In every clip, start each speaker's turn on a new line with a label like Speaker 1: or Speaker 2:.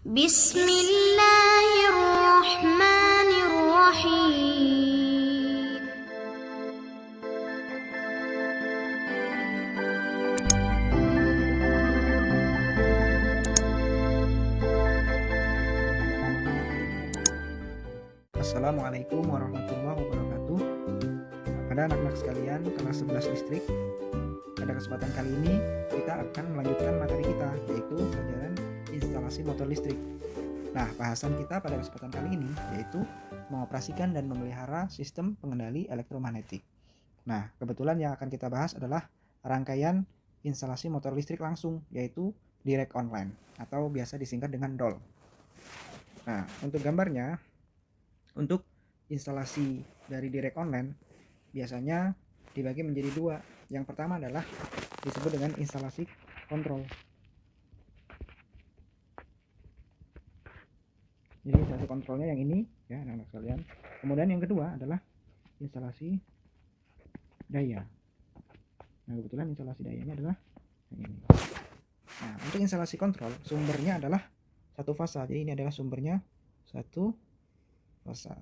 Speaker 1: Bismillahirrahmanirrahim.
Speaker 2: Assalamualaikum warahmatullahi wabarakatuh. Pada anak-anak sekalian kelas 11 listrik, pada kesempatan kali ini kita akan melanjutkan materi kita, yaitu pelajaran instalasi motor listrik. Nah, bahasan kita pada kesempatan kali ini yaitu mengoperasikan dan memelihara sistem pengendali elektromagnetik. Nah, kebetulan yang akan kita bahas adalah rangkaian instalasi motor listrik langsung, yaitu direct online atau biasa disingkat dengan DOL. Nah, untuk gambarnya, untuk instalasi dari direct online biasanya dibagi menjadi dua. Yang pertama adalah disebut dengan instalasi kontrol. Jadi instalasi kontrolnya yang ini ya anak-anak sekalian. Kemudian yang kedua adalah instalasi daya. Nah, kebetulan instalasi dayanya adalah yang ini. Nah, untuk instalasi kontrol sumbernya adalah satu fasa. Jadi ini adalah sumbernya satu fasa.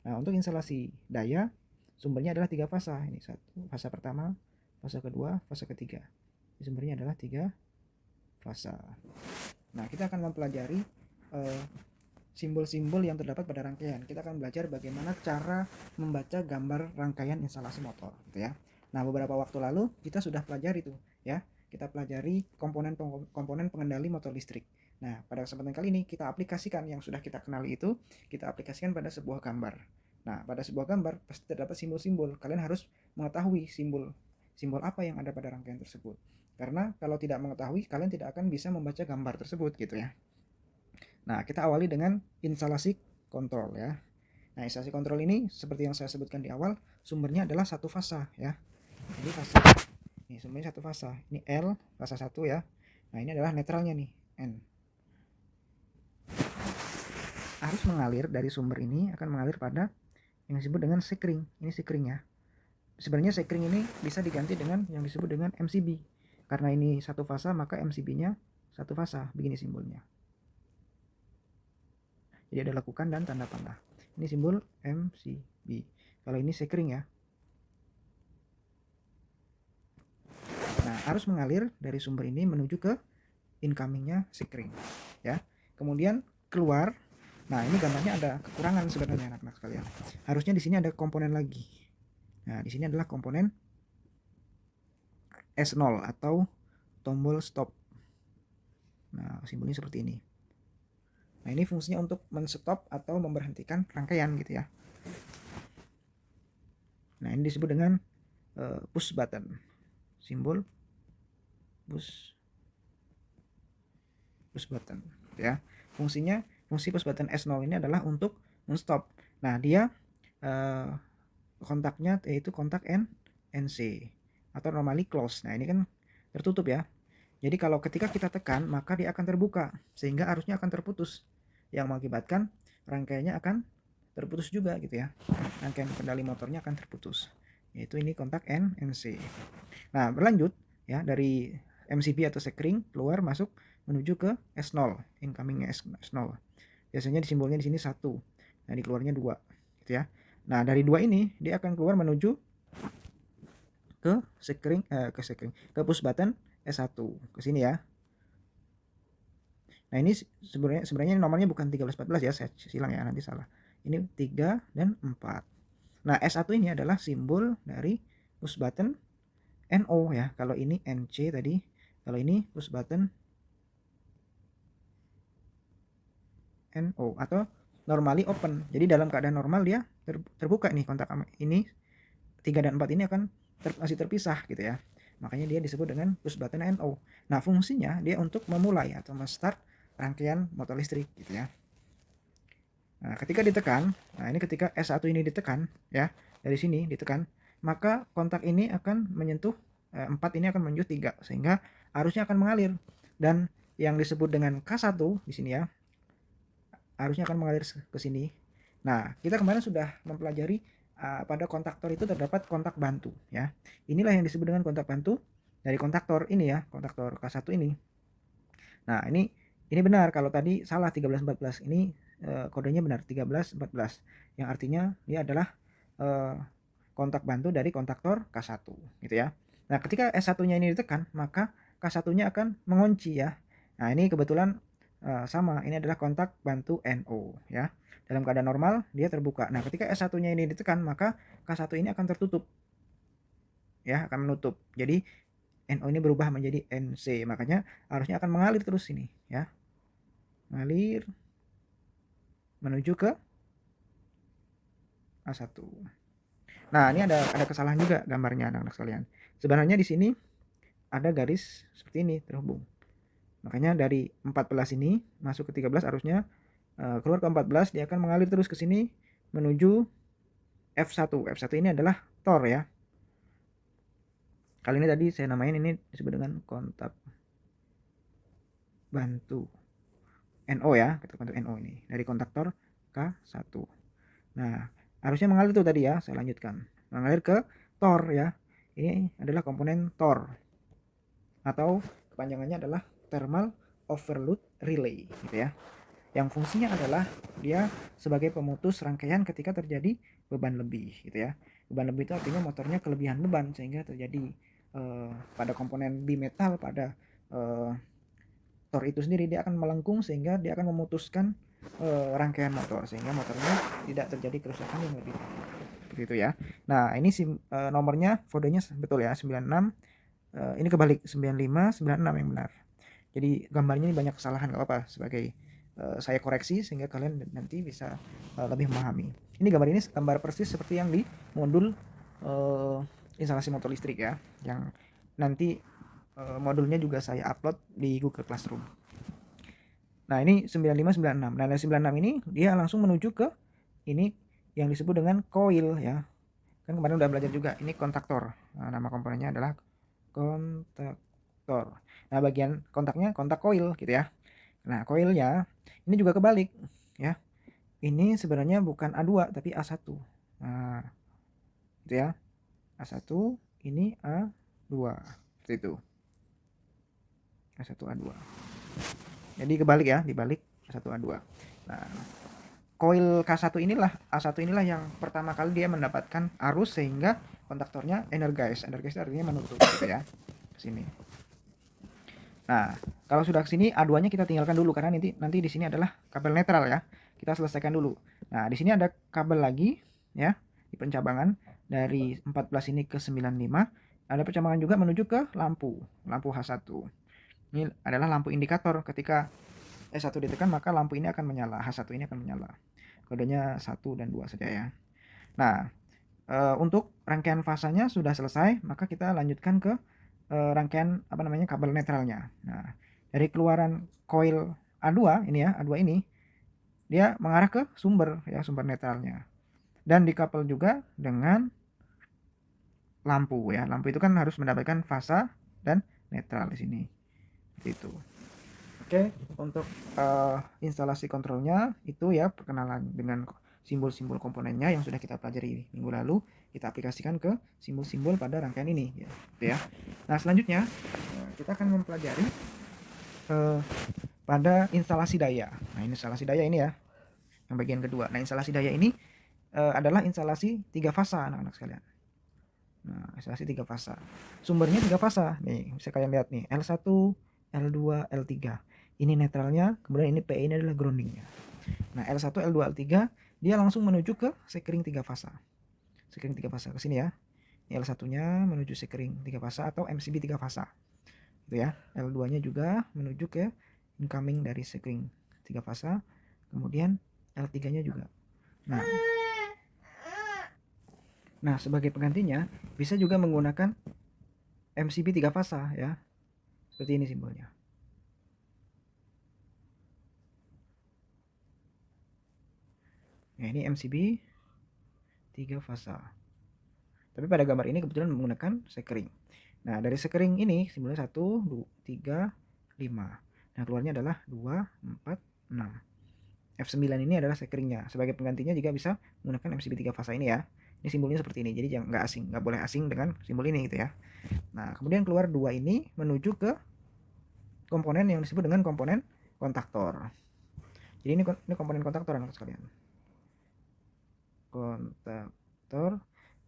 Speaker 2: Nah, untuk instalasi daya sumbernya adalah 3 fasa. Ini satu fasa pertama, fasa kedua, fasa ketiga. Sumbernya adalah 3 fasa. Nah, kita akan mempelajari simbol-simbol yang terdapat pada rangkaian. Kita akan belajar bagaimana cara membaca gambar rangkaian instalasi motor, gitu ya. Nah, beberapa waktu lalu kita sudah pelajari itu, ya. Kita pelajari komponen pengendali motor listrik. Nah, pada kesempatan kali ini kita aplikasikan yang sudah kita kenali itu, kita aplikasikan pada sebuah gambar. Nah, pada sebuah gambar pasti terdapat simbol-simbol. Kalian harus mengetahui simbol apa yang ada pada rangkaian tersebut. Karena kalau tidak mengetahui, kalian tidak akan bisa membaca gambar tersebut, gitu ya. Nah, kita awali dengan instalasi kontrol ya. Nah, instalasi kontrol ini seperti yang saya sebutkan di awal, sumbernya adalah satu fasa ya. Jadi fasa ini sumbernya satu fasa. Ini L, fasa 1 ya. Nah, ini adalah netralnya nih, N. Arus mengalir dari sumber ini akan mengalir pada yang disebut dengan sekring. Ini sekring ya. Sebenarnya sekring ini bisa diganti dengan yang disebut dengan MCB. Karena ini satu fasa, maka MCB-nya satu fasa. Begini simbolnya. Jadi ada lekukan dan tanda panah. Ini simbol MCB. Kalau ini sekring ya. Nah, arus mengalir dari sumber ini menuju ke incomingnya sekring ya. Kemudian keluar. Nah, ini gambarnya ada kekurangan sebenarnya anak-anak sekalian. Harusnya di sini ada komponen lagi. Nah, di sini adalah komponen S0 atau tombol stop. Nah, simbolnya seperti ini. Nah, ini fungsinya untuk men-stop atau memberhentikan rangkaian gitu ya. Nah, ini disebut dengan push button. Simbol push button ya. Fungsi push button S0 ini adalah untuk men-stop. Nah, dia kontaknya yaitu kontak NC atau normally close. Nah, ini kan tertutup ya. Jadi kalau ketika kita tekan, maka dia akan terbuka sehingga arusnya akan terputus, yang mengakibatkan rangkaiannya akan terputus juga gitu ya. Rangkaian kendali motornya akan terputus. Yaitu ini kontak NC. Nah, berlanjut ya dari MCB atau sekring keluar masuk menuju ke S0, incomingnya S0. Biasanya simbolnya di sini 1. Nah, di keluarnya 2 gitu ya. Nah, dari 2 ini dia akan keluar menuju ke ke push button S1 ke sini ya. Nah, ini sebenarnya nomornya bukan 1314 ya, saya silang ya, nanti salah. Ini 3 dan 4. Nah, S1 ini adalah simbol dari push button NO ya. Kalau ini NC tadi, kalau ini push button NO atau normally open. Jadi dalam keadaan normal dia terbuka nih kontak ini. 3 dan 4 ini akan masih terpisah gitu ya. Makanya dia disebut dengan push button NO. Nah, fungsinya dia untuk memulai atau men-start rangkaian motor listrik gitu ya. Nah, ketika ditekan, nah ini ketika S1 ini ditekan ya, dari sini ditekan, maka kontak ini akan menyentuh 4 ini akan menuju 3 sehingga arusnya akan mengalir. Dan yang disebut dengan K1 di sini ya, arusnya akan mengalir ke sini. Nah, kita kemarin sudah mempelajari pada kontaktor itu terdapat kontak bantu ya. Inilah yang disebut dengan kontak bantu dari kontaktor ini ya, kontaktor K1 ini. Nah, ini Ini benar, kalau tadi salah 1314. Ini kodenya benar 1314, yang artinya dia adalah kontak bantu dari kontaktor K1 gitu ya. Nah, ketika S1-nya ini ditekan, maka K1-nya akan mengunci ya. Nah, ini kebetulan sama, ini adalah kontak bantu NO ya. Dalam keadaan normal dia terbuka. Nah, ketika S1-nya ini ditekan, maka K1 ini akan tertutup ya, akan menutup. Jadi NO ini berubah menjadi NC, makanya harusnya akan mengalir terus ini ya. Mengalir menuju ke A1. Nah, ini ada kesalahan juga gambarnya anak-anak sekalian. Sebenarnya di sini ada garis seperti ini terhubung. Makanya dari 14 ini masuk ke 13 harusnya keluar ke 14, dia akan mengalir terus ke sini menuju F1. F1 ini adalah tor ya. Kali ini tadi saya namain ini disebut dengan kontak bantu NO ya, kita kontak NO ini dari kontaktor K1. Nah, harusnya mengalir tuh tadi ya, saya lanjutkan. Mengalir ke tor ya. Ini adalah komponen tor atau kepanjangannya adalah thermal overload relay gitu ya. Yang fungsinya adalah dia sebagai pemutus rangkaian ketika terjadi beban lebih gitu ya. Beban lebih itu artinya motornya kelebihan beban sehingga terjadi pada komponen bimetal pada tor itu sendiri, dia akan melengkung sehingga dia akan memutuskan rangkaian motor sehingga motornya tidak terjadi kerusakan yang lebih begitu ya. Nah, ini nomornya kodenya betul ya 96. Ini kebalik 95 96 yang benar. Jadi gambarnya ini banyak kesalahan, nggak apa-apa, sebagai saya koreksi sehingga kalian nanti bisa lebih memahami. Ini gambar ini gambar persis seperti yang di modul instalasi motor listrik ya, yang nanti modulnya juga saya upload di Google Classroom. Nah, ini 95 96. Nah, dari 96 ini dia langsung menuju ke ini yang disebut dengan coil ya. Kan kemarin udah belajar juga, ini kontaktor. Nah, nama komponennya adalah kontaktor. Nah, bagian kontaknya kontak coil gitu ya. Nah, coilnya ini juga kebalik ya. Ini sebenarnya bukan A2 tapi A1. Nah, gitu ya. A1, ini A2. Seperti itu. A1 A2. Jadi kebalik ya, dibalik A1 A2. Nah, coil K1 inilah, A1 inilah yang pertama kali dia mendapatkan arus sehingga kontaktornya energize. Energize artinya menutup gitu ya. Ke sini. Nah, kalau sudah ke sini A2-nya kita tinggalkan dulu karena nanti di sini adalah kabel netral ya. Kita selesaikan dulu. Nah, di sini ada kabel lagi ya, di pencabangan dari 14 ini ke 95. Ada pencabangan juga menuju ke lampu H1. Ini adalah lampu indikator, ketika S1 ditekan maka lampu ini akan menyala, H1 ini akan menyala. Kodenya 1 dan 2 saja ya. Nah, untuk rangkaian fasanya sudah selesai, maka kita lanjutkan ke rangkaian kabel netralnya. Nah, dari keluaran coil A2 ini ya, A2 ini dia mengarah ke sumber ya, sumber netralnya. Dan dikapel juga dengan lampu ya. Lampu itu kan harus mendapatkan fasa dan netral di sini. Seperti itu. Oke, untuk instalasi kontrolnya itu ya, perkenalan dengan simbol-simbol komponennya yang sudah kita pelajari minggu lalu, kita aplikasikan ke simbol-simbol pada rangkaian ini ya. Nah, selanjutnya kita akan mempelajari pada instalasi daya. Nah, instalasi daya ini ya, yang bagian kedua. Nah, instalasi daya ini adalah instalasi 3 fasa anak-anak sekalian. Nah, instalasi 3 fasa. Sumbernya 3 fasa. Nih, bisa kalian lihat nih, L1, L2, L3. Ini netralnya, kemudian ini PE ini adalah groundingnya. Nah, L1, L2, L3 dia langsung menuju ke sekring 3 fasa. Sekring 3 fasa ke sini ya. Ini L1-nya menuju sekring 3 fasa atau MCB 3 fasa. Gitu ya. L2-nya juga menuju ke incoming dari sekring 3 fasa. Kemudian L3-nya juga. Nah, sebagai penggantinya bisa juga menggunakan MCB 3 fasa ya. Seperti ini simbolnya. Nah, ini MCB 3 fasa. Tapi pada gambar ini kebetulan menggunakan sekring. Nah, dari sekring ini simbolnya 1, 2, 3, 5. Nah, keluarnya adalah 2, 4, 6. F9 ini adalah sekringnya. Sebagai penggantinya juga bisa menggunakan MCB 3 fasa ini ya. Ini simbolnya seperti ini. Jadi jangan nggak boleh asing dengan simbol ini gitu ya. Nah, kemudian keluar 2 ini menuju ke komponen yang disebut dengan komponen kontaktor. Jadi ini komponen kontaktor anak sekalian. Kontaktor,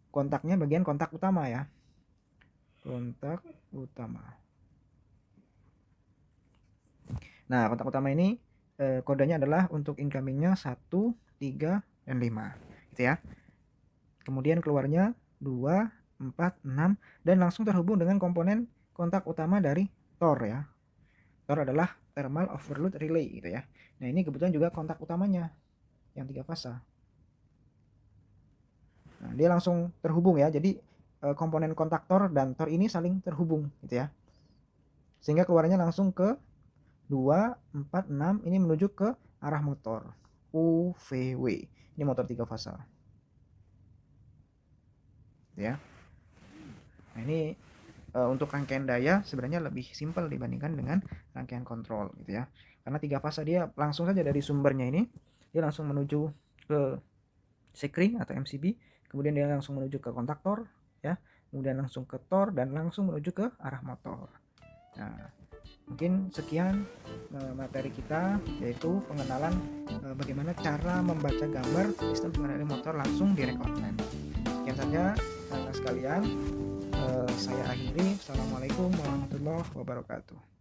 Speaker 2: kontaknya bagian kontak utama ya. Kontak utama. Nah, kontak utama ini kodenya adalah untuk incomingnya 1, 3, dan 5 gitu ya. Kemudian keluarnya 2, 4, 6 dan langsung terhubung dengan komponen kontak utama dari TOR ya. TOR adalah thermal overload relay gitu ya. Nah, ini kebetulan juga kontak utamanya yang 3 fasa. Nah, dia langsung terhubung ya. Jadi komponen kontaktor dan TOR ini saling terhubung gitu ya. Sehingga keluarnya langsung ke 2, 4, 6 ini menuju ke arah motor UVW. Ini motor 3 fasa. Ya. Nah, ini untuk rangkaian daya sebenarnya lebih simpel dibandingkan dengan rangkaian kontrol gitu ya. Karena 3 fasa dia langsung saja dari sumbernya ini dia langsung menuju ke sekring atau MCB, kemudian dia langsung menuju ke kontaktor ya, kemudian langsung ke TOR dan langsung menuju ke arah motor. Nah, mungkin sekian materi kita, yaitu pengenalan bagaimana cara membaca gambar sistem pengendali motor langsung di rack outline. Sekian saja anak sekalian, saya akhiri. Assalamualaikum warahmatullahi wabarakatuh.